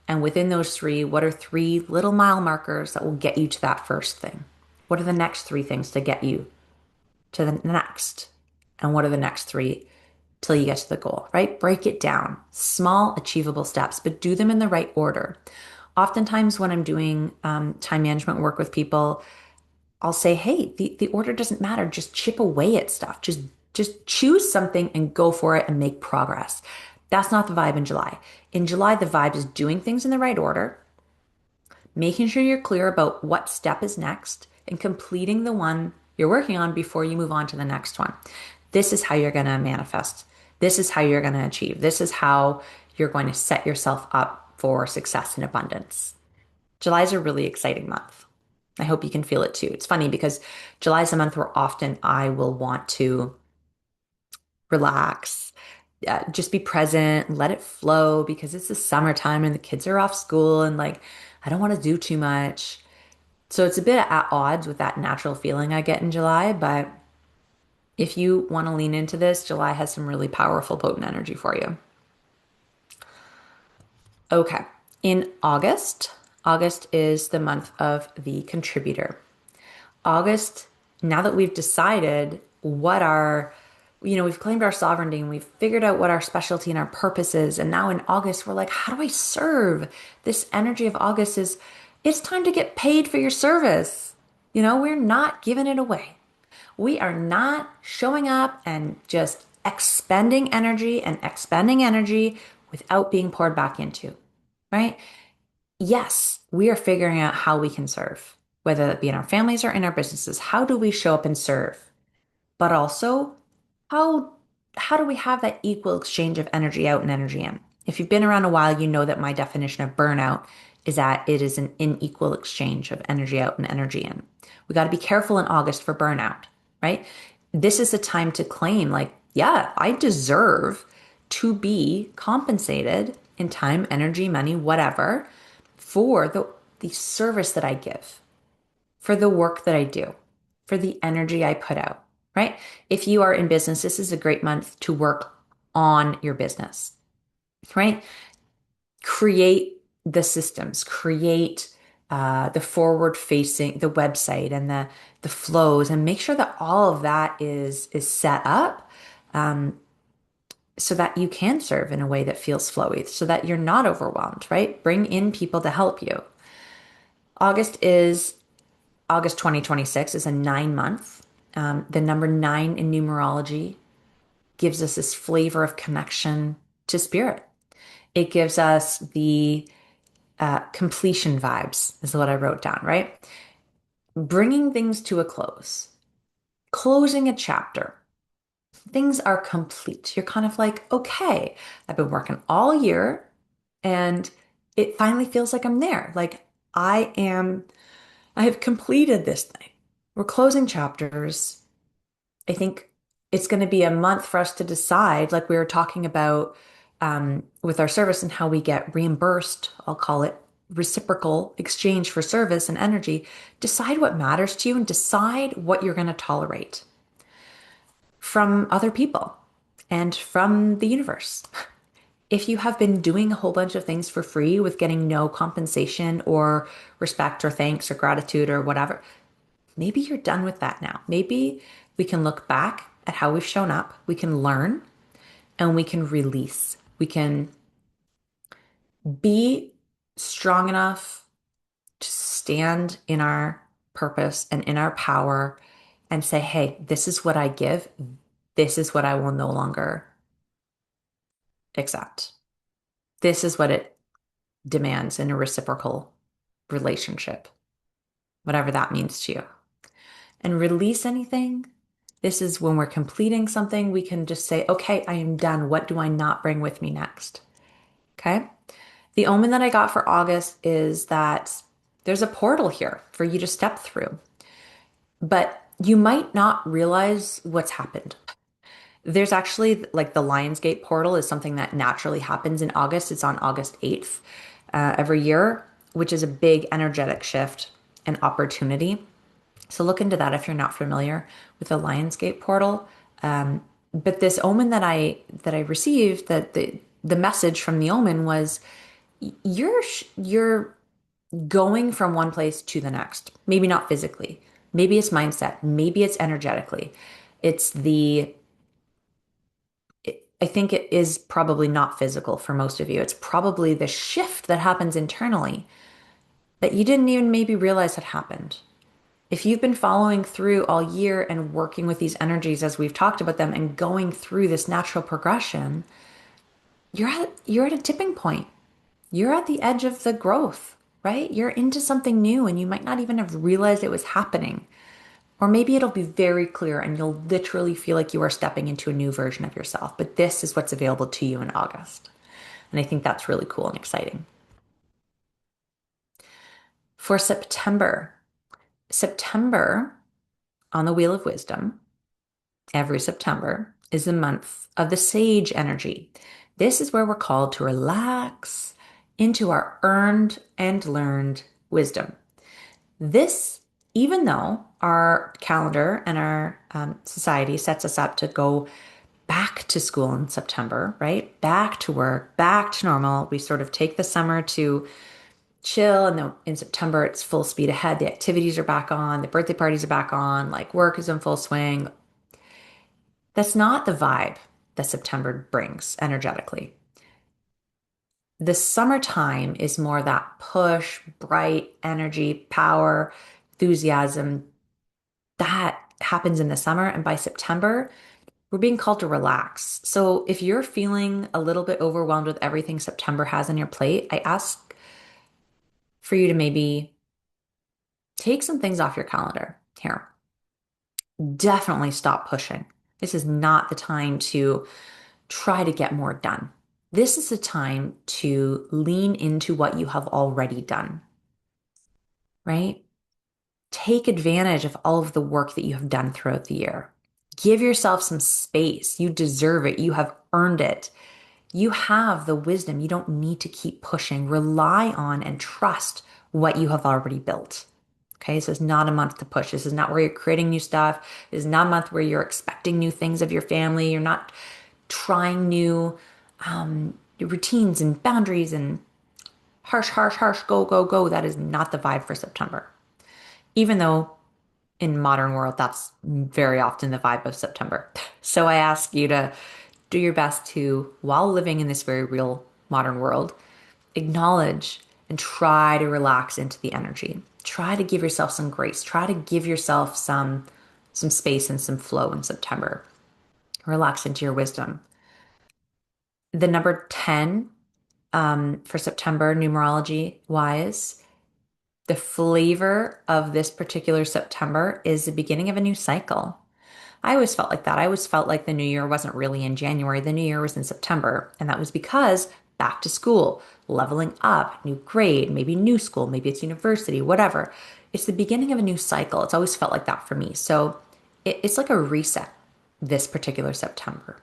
[SPEAKER 1] And within those three, what are three little mile markers that will get you to that first thing? What are the next three things to get you to the next? And what are the next three till you get to the goal, right? Break it down. Small, achievable steps, but do them in the right order. Oftentimes, when I'm doing time management work with people, I'll say, hey, the order doesn't matter. Just chip away at stuff. Just choose something and go for it and make progress. That's not the vibe in July. In July, the vibe is doing things in the right order, making sure you're clear about what step is next, and completing the one you're working on before you move on to the next one. This is how you're going to manifest. This is how you're going to achieve. This is how you're going to set yourself up for success and abundance. July is a really exciting month. I hope you can feel it too. It's funny because July is a month where often I will want to relax, just be present, let it flow because it's the summertime and the kids are off school and like I don't want to do too much. So it's a bit at odds with that natural feeling I get in July, but if you want to lean into this, July has some really powerful, potent energy for you. Okay. In August, August is the month of the contributor. August, now that we've decided we've claimed our sovereignty and we've figured out what our specialty and our purpose is. And now in August, we're like, how do I serve? This energy of August is, it's time to get paid for your service. We're not giving it away. We are not showing up and just expending energy without being poured back into, right? yes, we are figuring out how we can serve, whether that be in our families or in our businesses. How do we show up and serve? But also, how how do we have that equal exchange of energy out and energy in? If you've been around a while, you know that my definition of burnout is that it is an unequal exchange of energy out and energy in. We got to be careful in August for burnout, right? This is the time to claim, like, yeah, I deserve to be compensated in time, energy, money, whatever, for the service that I give, for the work that I do, for the energy I put out, right? If you are in business, this is a great month to work on your business, right? Create the systems, create the forward facing, the website and the flows, and make sure that all of that is set up so that you can serve in a way that feels flowy, so that you're not overwhelmed, right? Bring in people to help you. August is August 2026 is a 9 month. The number nine in numerology gives us this flavor of connection to spirit. It gives us the completion vibes, is what I wrote down, right? Bringing things to a close, closing a chapter. Things are complete. You're kind of like, okay, I've been working all year and it finally feels like I'm there. Like I am, I have completed this thing. We're closing chapters. I think it's going to be a month for us to decide, like we were talking about with our service and how we get reimbursed. I'll call it reciprocal exchange for service and energy. Decide what matters to you and decide what you're going to tolerate from other people and from the universe. If you have been doing a whole bunch of things for free with getting no compensation or respect or thanks or gratitude or whatever, maybe you're done with that now. Maybe we can look back at how we've shown up, we can learn, and we can release. We can be strong enough to stand in our purpose and in our power and say, hey, this is what I give. This is what I will no longer accept. This is what it demands in a reciprocal relationship, whatever that means to you. And release anything. This is when we're completing something, we can just say, okay, I am done. What do I not bring with me next? Okay. The omen that I got for August is that there's a portal here for you to step through, but you might not realize what's happened. There's actually like the Lionsgate portal is something that naturally happens in August. It's on August 8th every year, which is a big energetic shift and opportunity. So look into that if you're not familiar with the Lionsgate portal. But this omen that I received, that the message from the omen was you're going from one place to the next. Maybe not physically. Maybe it's mindset. Maybe it's energetically. It's the I think it is probably not physical for most of you. It's probably the shift that happens internally that you didn't even maybe realize had happened. If you've been following through all year and working with these energies as we've talked about them and going through this natural progression, you're at a tipping point. You're at the edge of the growth, right? You're into something new and you might not even have realized it was happening. Or maybe it'll be very clear and you'll literally feel like you are stepping into a new version of yourself. But this is what's available to you in August. And I think that's really cool and exciting. For September, September on the Wheel of Wisdom, every September is the month of the sage energy. This is where we're called to relax into our earned and learned wisdom. This, even though our calendar and our society sets us up to go back to school in September, right? Back to work, back to normal. We sort of take the summer to chill, and then in September, it's full speed ahead. The activities are back on, the birthday parties are back on, like work is in full swing. That's not the vibe that September brings energetically. The summertime is more that push, bright energy, power, enthusiasm. That happens in the summer. And by September, we're being called to relax. So if you're feeling a little bit overwhelmed with everything September has on your plate, I ask for you to maybe take some things off your calendar here. Definitely stop pushing. This is not the time to try to get more done. This is the time to lean into what you have already done, right? Take advantage of all of the work that you have done throughout the year. Give yourself some space. You deserve it. You have earned it. You have the wisdom. You don't need to keep pushing. Rely on and trust what you have already built. Okay, this is not a month to push. This is not where you're creating new stuff. This is not a month where you're expecting new things of your family. You're not trying new routines and boundaries and harsh, harsh, harsh, go, go, go. That is not the vibe for September. Even though in modern world, that's very often the vibe of September. So I ask you to do your best to, while living in this very real modern world, acknowledge and try to relax into the energy. Try to give yourself some grace. Try to give yourself some space and some flow in September. Relax into your wisdom. The number 10 for September, numerology wise, the flavor of this particular September is the beginning of a new cycle. I always felt like that. I always felt like the new year wasn't really in January. The new year was in September. And that was because back to school, leveling up, new grade, maybe new school, maybe it's university, whatever. It's the beginning of a new cycle. It's always felt like that for me. So it's like a reset this particular September.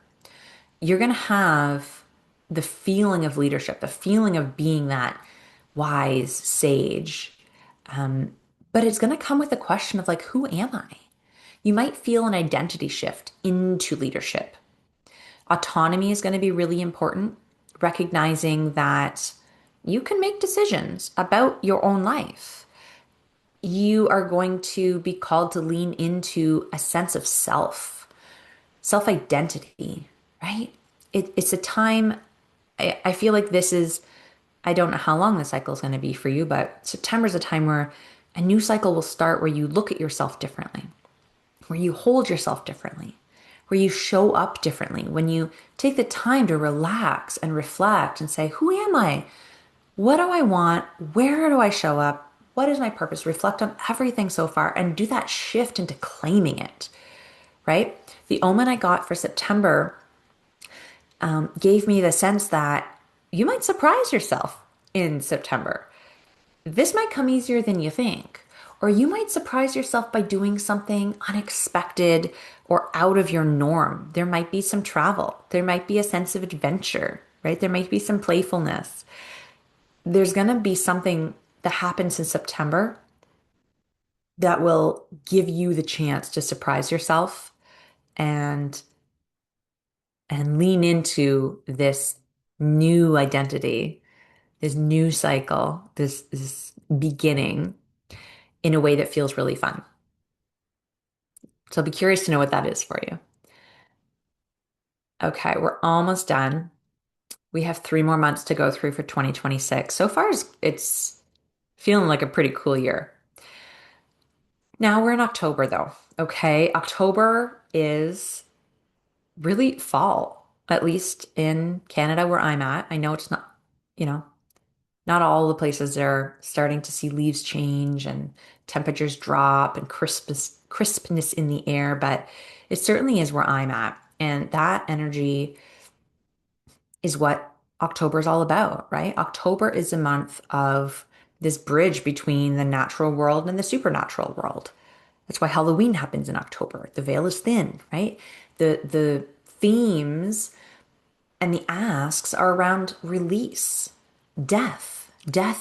[SPEAKER 1] You're going to have the feeling of leadership, the feeling of being that wise sage. But it's going to come with the question of like, who am I? You might feel an identity shift into leadership. Autonomy is going to be really important, recognizing that you can make decisions about your own life. You are going to be called to lean into a sense of self identity, right? It's a time, I feel like this is, I don't know how long the cycle is going to be for you, but September is a time where a new cycle will start where you look at yourself differently, where you hold yourself differently, where you show up differently, when you take the time to relax and reflect and say, who am I? What do I want? Where do I show up? What is my purpose? Reflect on everything so far and do that shift into claiming it, right? The omen I got for September gave me the sense that you might surprise yourself in September. This might come easier than you think. Or you might surprise yourself by doing something unexpected or out of your norm. There might be some travel. There might be a sense of adventure, right? There might be some playfulness. There's going to be something that happens in September that will give you the chance to surprise yourself and lean into this new identity, this new cycle, this beginning in a way that feels really fun. So I'll be curious to know what that is for you. Okay, we're almost done. We have 3 more months to go through for 2026. So far, it's feeling like a pretty cool year. Now we're in October, though. Okay, October is really fall, at least in Canada where I'm at. I know it's not, you know, not all the places are starting to see leaves change and temperatures drop and crispness in the air, but it certainly is where I'm at. And that energy is what October is all about, right? October is a month of this bridge between the natural world and the supernatural world. That's why Halloween happens in October. The veil is thin, right? The themes and the asks are around release, death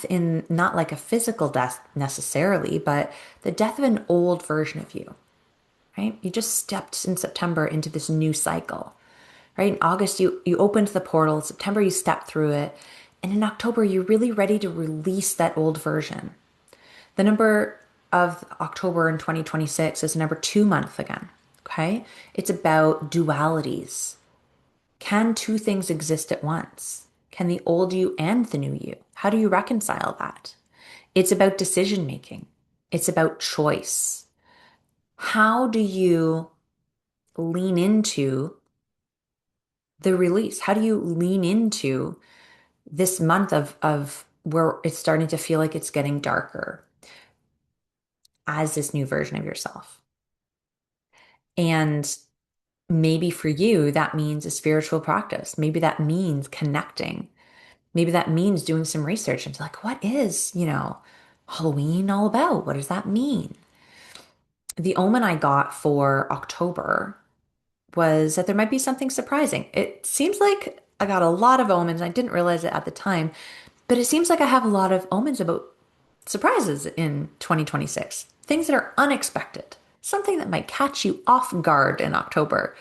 [SPEAKER 1] in not like a physical death necessarily, but the death of an old version of you, right? You just stepped in September into this new cycle, right? In August, you opened the portal. September, you stepped through it. And in October, you're really ready to release that old version. The number of October in 2026 is number 2 month again. Okay. It's about dualities. Can two things exist at once? Can the old you and the new you? How do you reconcile that? It's about decision making. It's about choice. How do you lean into the release? How do you lean into this month of where it's starting to feel like it's getting darker as this new version of yourself. And maybe for you, that means a spiritual practice. Maybe that means connecting. Maybe that means doing some research into like, what is, Halloween all about? What does that mean? The omen I got for October was that there might be something surprising. It seems like I got a lot of omens. I didn't realize it at the time, but it seems like I have a lot of omens about surprises in 2026, things that are unexpected, something that might catch you off guard in October.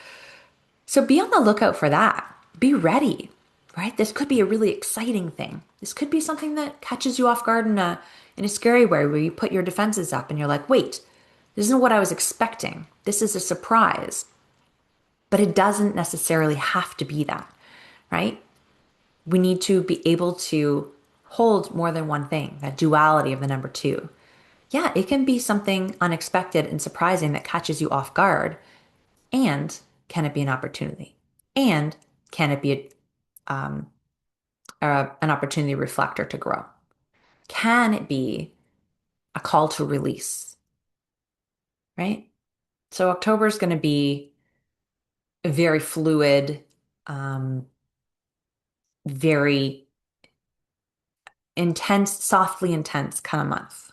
[SPEAKER 1] So be on the lookout for that. Be ready, right? This could be a really exciting thing. This could be something that catches you off guard in a scary way where you put your defenses up and you're like, wait, this isn't what I was expecting. This is a surprise. But it doesn't necessarily have to be that, right? We need to be able to hold more than one thing, that duality of the number two. Yeah, it can be something unexpected and surprising that catches you off guard. And can it be an opportunity? And can it be an opportunity reflector to grow? Can it be a call to release, right? So October is going to be a very fluid, um, very intense, softly intense kind of month.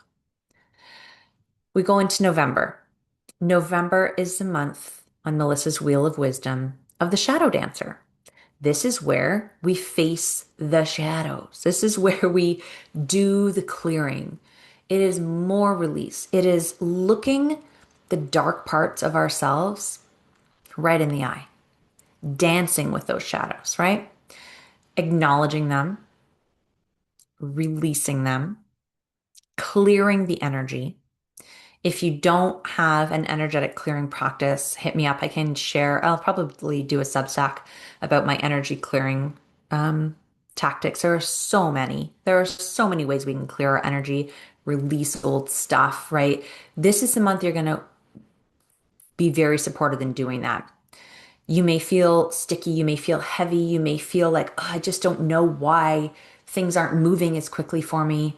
[SPEAKER 1] We go into November. November is the month on Melissa's Wheel of Wisdom of the Shadow Dancer. This is where we face the shadows. This is where we do the clearing. It is more release. It is looking the dark parts of ourselves right in the eye, dancing with those shadows, right? Acknowledging them, releasing them, clearing the energy. If you don't have an energetic clearing practice, hit me up. I can share. I'll probably do a Substack about my energy clearing tactics. There are so many. There are so many ways we can clear our energy, release old stuff, right? This is the month you're going to be very supported in doing that. You may feel sticky, you may feel heavy, you may feel like, oh, I just don't know why things aren't moving as quickly for me.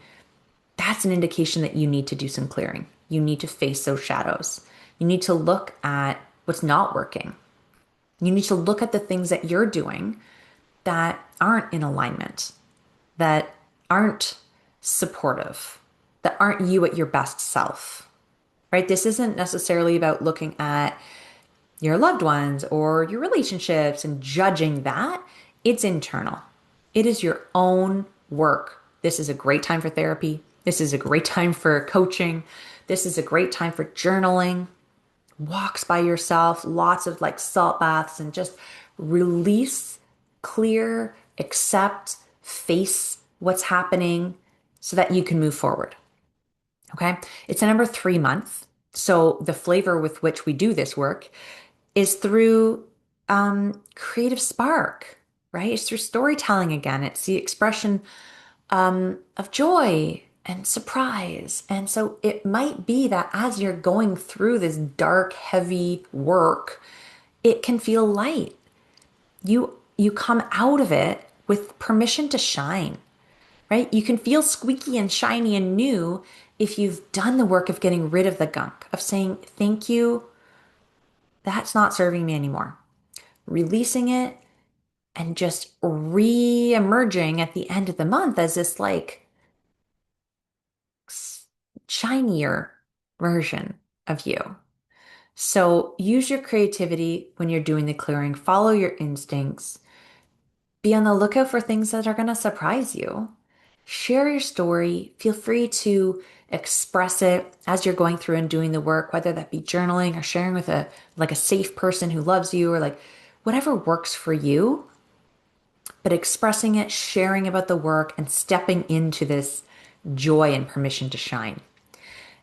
[SPEAKER 1] That's an indication that you need to do some clearing. You need to face those shadows. You need to look at what's not working. You need to look at the things that you're doing that aren't in alignment, that aren't supportive, that aren't you at your best self, right? This isn't necessarily about looking at your loved ones or your relationships and judging that. It's internal. It is your own work. This is a great time for therapy. This is a great time for coaching. This is a great time for journaling, walks by yourself, lots of like salt baths, and just release, clear, accept, face what's happening so that you can move forward. Okay. It's a number 3 month. So the flavor with which we do this work is through creative spark, right? It's through storytelling again. It's the expression of joy and surprise. And so it might be that as you're going through this dark, heavy work, it can feel light. You come out of it with permission to shine, right? You can feel squeaky and shiny and new if you've done the work of getting rid of the gunk, of saying, thank you, that's not serving me anymore. Releasing it and just re-emerging at the end of the month as this like shinier version of you. So use your creativity when you're doing the clearing, follow your instincts, be on the lookout for things that are going to surprise you. Share your story. Feel free to express it as you're going through and doing the work, whether that be journaling or sharing with a safe person who loves you or like whatever works for you. But expressing it, sharing about the work, and stepping into this joy and permission to shine.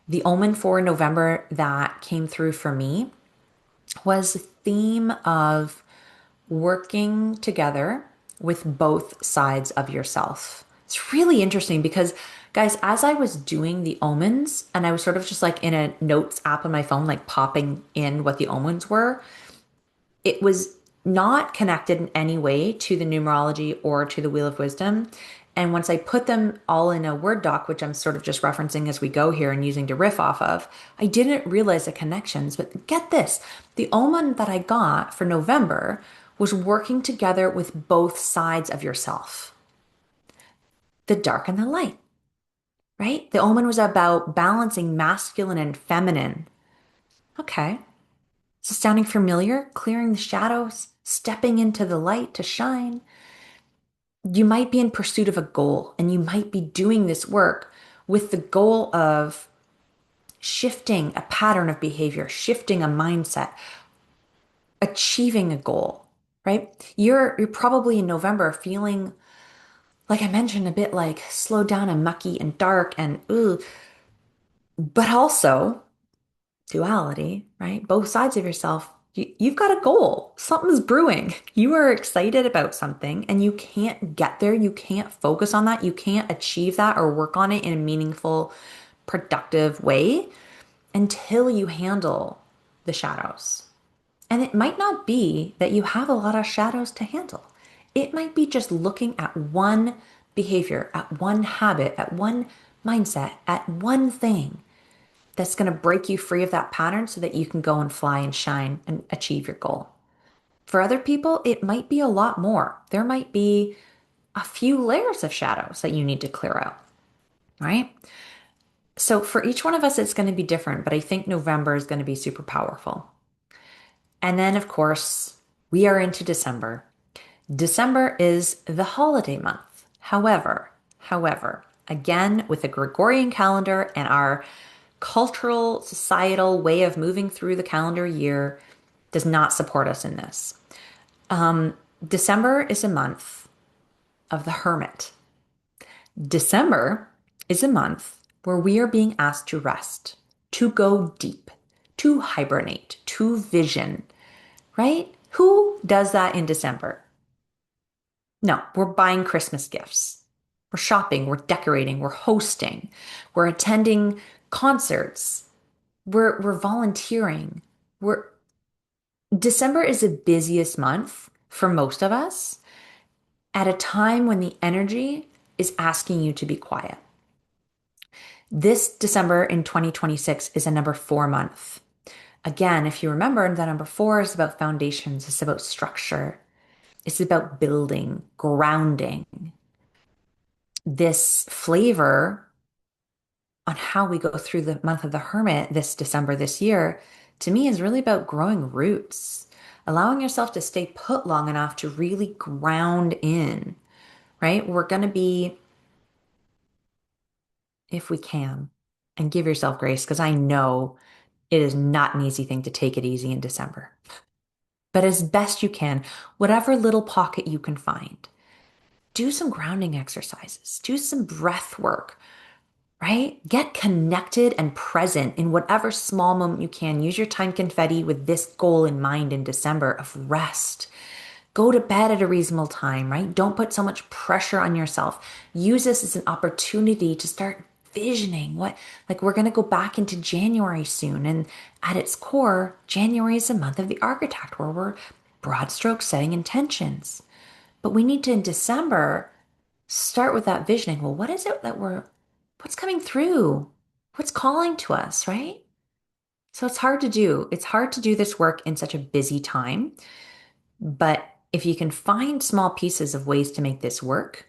[SPEAKER 1] The omen for November that came through for me was the theme of working together with both sides of yourself. It's really interesting because, guys, as I was doing the omens and I was sort of just like in a notes app on my phone, like popping in what the omens were, it was not connected in any way to the numerology or to the Wheel of Wisdom. And once I put them all in a Word doc, which I'm sort of just referencing as we go here and using to riff off of, I didn't realize the connections. But get this, the omen that I got for November was working together with both sides of yourself, the dark and the light, right? The omen was about balancing masculine and feminine. Okay. Is this sounding familiar? Clearing the shadows, stepping into the light to shine. You might be in pursuit of a goal and you might be doing this work with the goal of shifting a pattern of behavior, shifting a mindset, achieving a goal, right? You're probably in November feeling like I mentioned a bit like slowed down and mucky and dark and ooh, but also duality, right? Both sides of yourself. You've got a goal. Something's brewing. You are excited about something and you can't get there. You can't focus on that. You can't achieve that or work on it in a meaningful, productive way until you handle the shadows. And it might not be that you have a lot of shadows to handle. It might be just looking at one behavior, at one habit, at one mindset, at one thing that's going to break you free of that pattern so that you can go and fly and shine and achieve your goal. For other people, it might be a lot more. There might be a few layers of shadows that you need to clear out, right? So for each one of us, it's going to be different, but I think November is going to be super powerful. And then, of course, we are into December. December is the holiday month. However, again, with the Gregorian calendar and our cultural, societal way of moving through the calendar year does not support us in this. December is a month of the Hermit. December is a month where we are being asked to rest, to go deep, to hibernate, to vision, right? Who does that in December? No, we're buying Christmas gifts. We're shopping, we're decorating, we're hosting, we're attending concerts, we're volunteering. We're December is the busiest month for most of us at a time when the energy is asking you to be quiet. This December in 2026 is a number 4 month. Again, if you remember, the number 4 is about foundations, it's about structure, it's about building, grounding. This flavor on how we go through the month of the Hermit this December this year, to me, is really about growing roots, allowing yourself to stay put long enough to really ground in, right? We're going to be, if we can, and give yourself grace, because I know it is not an easy thing to take it easy in December. But as best you can, whatever little pocket you can find, do some grounding exercises, do some breath work, right? Get connected and present in whatever small moment you can. Use your time confetti with this goal in mind in December of rest. Go to bed at a reasonable time, right? Don't put so much pressure on yourself. Use this as an opportunity to start visioning what, like, we're going to go back into January soon. And at its core, January is a month of the architect where we're broad stroke setting intentions. But we need to, in December, start with that visioning. Well, what is it that what's coming through? What's calling to us, right? So it's hard to do. It's hard to do this work in such a busy time. But if you can find small pieces of ways to make this work,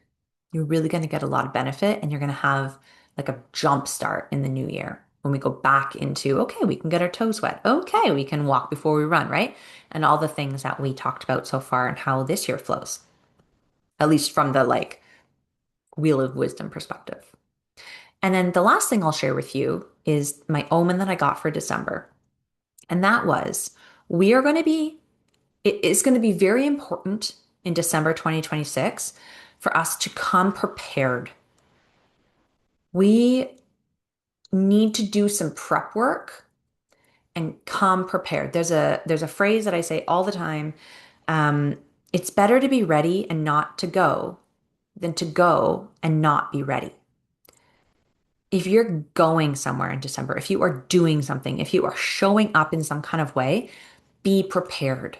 [SPEAKER 1] you're really going to get a lot of benefit and you're going to have like a jump start in the new year when we go back into, okay, we can get our toes wet. Okay, we can walk before we run, right? And all the things that we talked about so far and how this year flows, at least from the like wheel of wisdom perspective. And then the last thing I'll share with you is my omen that I got for December. And that was it is going to be very important in December 2026 for us to come prepared. We need to do some prep work and come prepared. There's a phrase that I say all the time. It's better to be ready and not to go than to go and not be ready. If you're going somewhere in December, if you are doing something, if you are showing up in some kind of way, be prepared.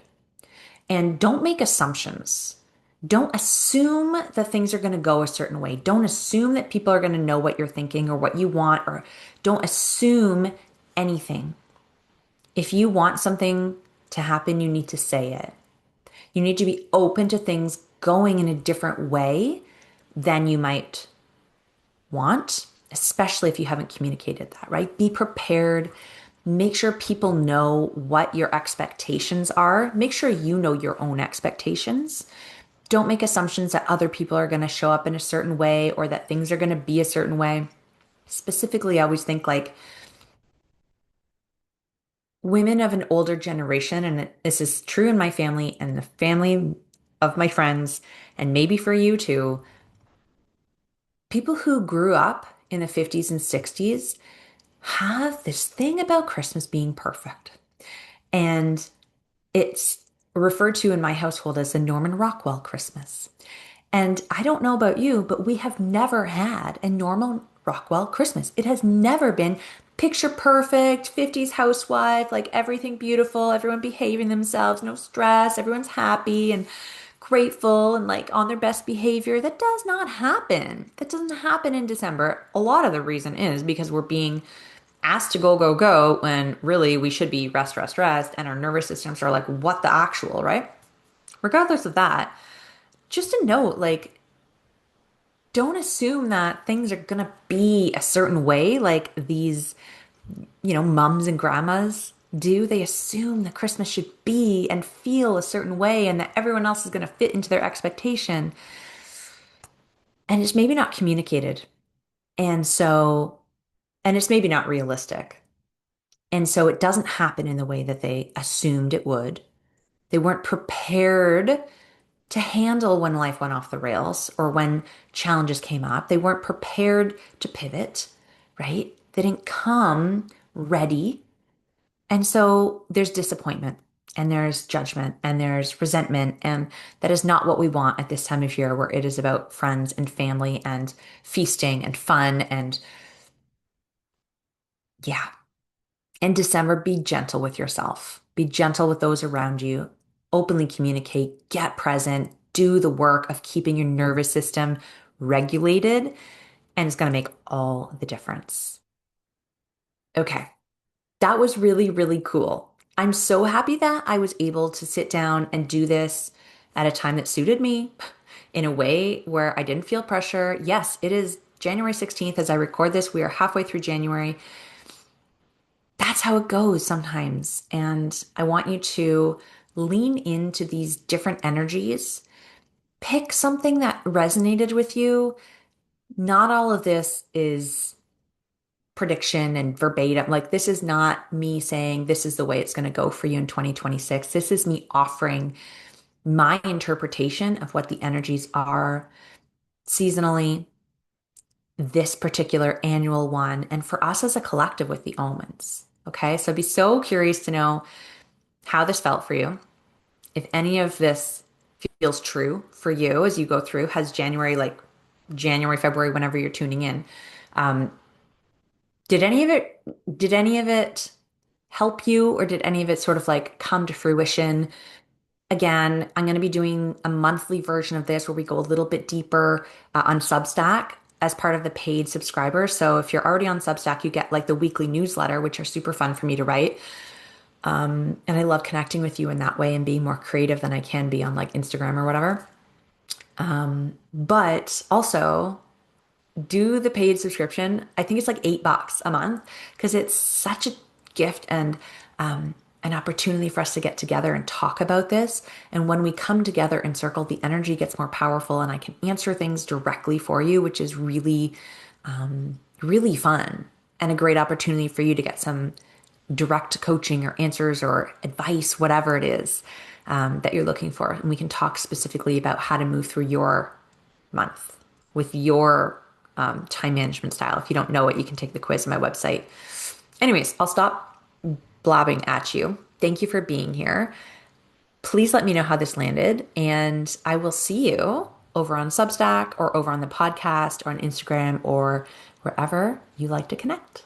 [SPEAKER 1] And don't make assumptions. Don't assume that things are going to go a certain way. Don't assume that people are going to know what you're thinking or what you want, or don't assume anything. If you want something to happen, you need to say it. You need to be open to things going in a different way than you might want, especially if you haven't communicated that, right? Be prepared. Make sure people know what your expectations are. Make sure you know your own expectations. Don't make assumptions that other people are going to show up in a certain way or that things are going to be a certain way. Specifically, I always think like women of an older generation, and this is true in my family and the family of my friends, and maybe for you too, people who grew up in the 50s and 60s have this thing about Christmas being perfect. And it's referred to in my household as the Norman Rockwell Christmas. And I don't know about you, but we have never had a Norman Rockwell Christmas. It has never been picture perfect, 50s housewife, like everything beautiful, everyone behaving themselves, no stress, everyone's happy and grateful and like on their best behavior. That does not happen. That doesn't happen in December. A lot of the reason is because we're being asked to go, go, go when really we should be rest, rest, rest. And our nervous systems are like, what the actual, right? Regardless of that, just a note like, don't assume that things are going to be a certain way like these, mums and grandmas do. They assume that Christmas should be and feel a certain way and that everyone else is going to fit into their expectation. And it's maybe not communicated. And so, and it's maybe not realistic. And so it doesn't happen in the way that they assumed it would. They weren't prepared to handle when life went off the rails or when challenges came up. They weren't prepared to pivot, right? They didn't come ready. And so there's disappointment and there's judgment and there's resentment. And that is not what we want at this time of year, where it is about friends and family and feasting and fun. And yeah, in December, be gentle with yourself, be gentle with those around you, openly communicate, get present, do the work of keeping your nervous system regulated, and it's going to make all the difference. Okay, that was really, really cool. I'm so happy that I was able to sit down and do this at a time that suited me in a way where I didn't feel pressure. Yes, it is January 16th as I record this. We are halfway through January. That's how it goes sometimes. And I want you to lean into these different energies. Pick something that resonated with you. Not all of this is prediction and verbatim. Like, this is not me saying this is the way it's going to go for you in 2026. This is me offering my interpretation of what the energies are seasonally, this particular annual one, and for us as a collective with the omens. Okay. So I'd be so curious to know how this felt for you. If any of this feels true for you as you go through, has January, like January, February, whenever you're tuning in, um, did any of it help you, or did any of it sort of like come to fruition? Again, I'm going to be doing a monthly version of this where we go a little bit deeper on Substack as part of the paid subscribers. So if you're already on Substack, you get like the weekly newsletter, which are super fun for me to write. And I love connecting with you in that way and being more creative than I can be on like Instagram or whatever. But also do the paid subscription. I think it's like $8 a month because it's such a gift and an opportunity for us to get together and talk about this. And when we come together in circle, the energy gets more powerful and I can answer things directly for you, which is really, really fun and a great opportunity for you to get some direct coaching or answers or advice, whatever it is that you're looking for. And we can talk specifically about how to move through your month with your time management style. If you don't know it, you can take the quiz on my website. Anyways, I'll stop blabbing at you. Thank you for being here. Please let me know how this landed, and I will see you over on Substack or over on the podcast or on Instagram or wherever you like to connect.